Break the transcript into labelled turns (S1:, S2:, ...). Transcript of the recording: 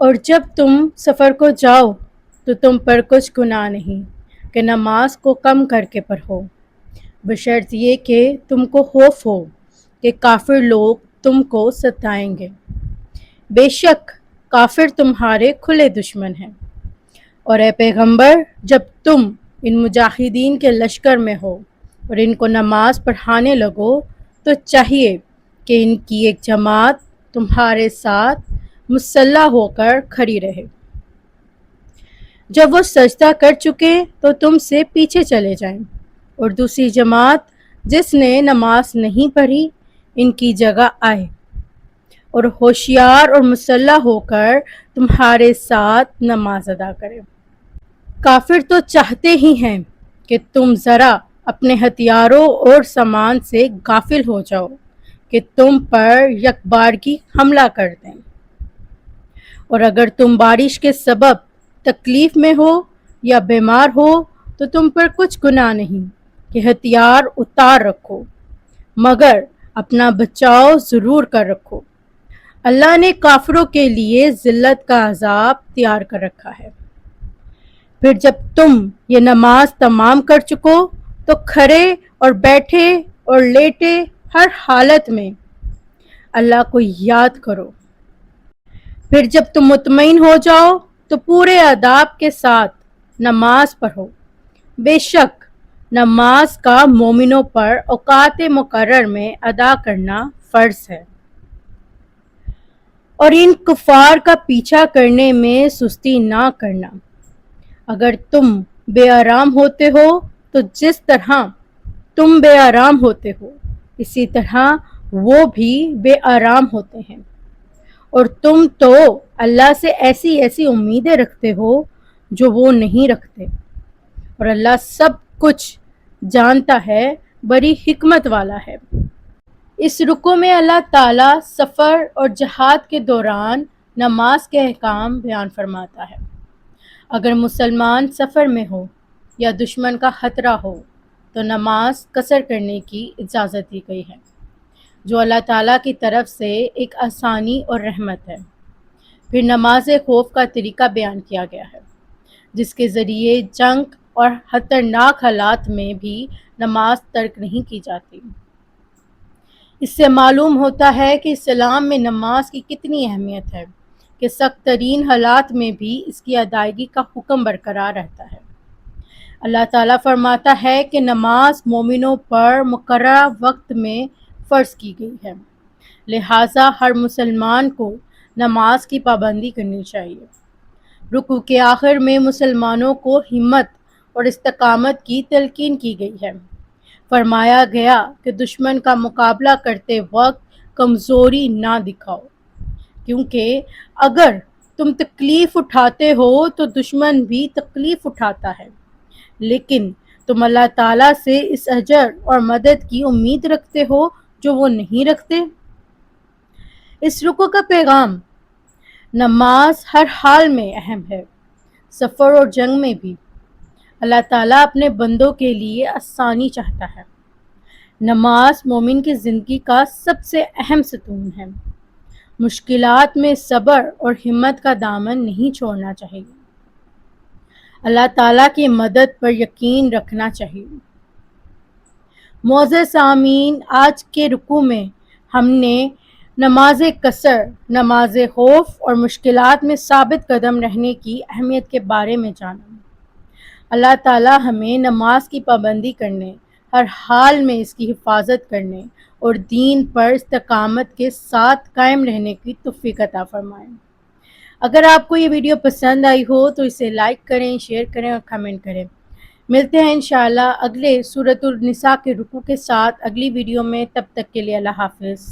S1: اور جب تم سفر کو جاؤ تو تم پر کچھ گناہ نہیں کہ نماز کو کم کر کے پڑھو، بشرط یہ کہ تم کو خوف ہو کہ کافر لوگ تم کو ستائیں گے۔ بے شک کافر تمہارے کھلے دشمن ہیں، اور اے پیغمبر جب تم ان مجاہدین کے لشکر میں ہو اور ان کو نماز پڑھانے لگو تو چاہیے کہ ان کی ایک جماعت تمہارے ساتھ مسلح ہو کر کھڑی رہے۔ جب وہ سجدہ کر چکے تو تم سے پیچھے چلے جائیں، اور دوسری جماعت جس نے نماز نہیں پڑھی ان کی جگہ آئے اور ہوشیار اور مسلح ہو کر تمہارے ساتھ نماز ادا کرے۔ کافر تو چاہتے ہی ہیں کہ تم ذرا اپنے ہتھیاروں اور سامان سے غافل ہو جاؤ کہ تم پر یکبارگی حملہ کر دیں، اور اگر تم بارش کے سبب تکلیف میں ہو یا بیمار ہو تو تم پر کچھ گناہ نہیں کہ ہتھیار اتار رکھو، مگر اپنا بچاؤ ضرور کر رکھو۔ اللہ نے کافروں کے لیے ذلت کا عذاب تیار کر رکھا ہے۔ پھر جب تم یہ نماز تمام کر چکو تو کھڑے اور بیٹھے اور لیٹے ہر حالت میں اللہ کو یاد کرو۔ پھر جب تم مطمئن ہو جاؤ تو پورے آداب کے ساتھ نماز پڑھو۔ بے شک نماز کا مومنوں پر اوقات مقرر میں ادا کرنا فرض ہے، اور ان کفار کا پیچھا کرنے میں سستی نہ کرنا۔ اگر تم بے آرام ہوتے ہو تو جس طرح تم بے آرام ہوتے ہو اسی طرح وہ بھی بے آرام ہوتے ہیں، اور تم تو اللہ سے ایسی ایسی امیدیں رکھتے ہو جو وہ نہیں رکھتے، اور اللہ سب کچھ جانتا ہے، بڑی حکمت والا ہے۔ اس رکوع میں اللہ تعالیٰ سفر اور جہاد کے دوران نماز کے احکام بیان فرماتا ہے۔ اگر مسلمان سفر میں ہو یا دشمن کا خطرہ ہو تو نماز قصر کرنے کی اجازت دی گئی ہے، جو اللہ تعالیٰ کی طرف سے ایک آسانی اور رحمت ہے۔ پھر نماز خوف کا طریقہ بیان کیا گیا ہے، جس کے ذریعے جنگ اور خطرناک حالات میں بھی نماز ترک نہیں کی جاتی۔ اس سے معلوم ہوتا ہے کہ اسلام میں نماز کی کتنی اہمیت ہے کہ سخت ترین حالات میں بھی اس کی ادائیگی کا حکم برقرار رہتا ہے۔ اللہ تعالیٰ فرماتا ہے کہ نماز مومنوں پر مقررہ وقت میں فرض کی گئی ہے، لہٰذا ہر مسلمان کو نماز کی پابندی کرنی چاہیے۔ رکوع کے آخر میں مسلمانوں کو ہمت اور استقامت کی تلقین کی گئی ہے۔ فرمایا گیا کہ دشمن کا مقابلہ کرتے وقت کمزوری نہ دکھاؤ، کیونکہ اگر تم تکلیف اٹھاتے ہو تو دشمن بھی تکلیف اٹھاتا ہے، لیکن تم اللہ تعالیٰ سے اس اجر اور مدد کی امید رکھتے ہو جو وہ نہیں رکھتے۔ اس رکوع کا پیغام: نماز ہر حال میں اہم ہے، سفر اور جنگ میں بھی۔ اللہ تعالیٰ اپنے بندوں کے لیے آسانی چاہتا ہے۔ نماز مومن کی زندگی کا سب سے اہم ستون ہے۔ مشکلات میں صبر اور ہمت کا دامن نہیں چھوڑنا چاہیے۔ اللہ تعالیٰ کی مدد پر یقین رکھنا چاہیے۔ معزز سامعین، آج کے رکوع میں ہم نے نماز قصر، نماز خوف اور مشکلات میں ثابت قدم رہنے کی اہمیت کے بارے میں جانا۔ اللہ تعالیٰ ہمیں نماز کی پابندی کرنے، ہر حال میں اس کی حفاظت کرنے اور دین پر استقامت کے ساتھ قائم رہنے کی توفیق عطا فرمائے۔ اگر آپ کو یہ ویڈیو پسند آئی ہو تو اسے لائک کریں، شیئر کریں اور کمنٹ کریں۔ ملتے ہیں انشاءاللہ اگلے سورۃ النساء کے رکوع کے ساتھ اگلی ویڈیو میں، تب تک کے لیے اللہ حافظ۔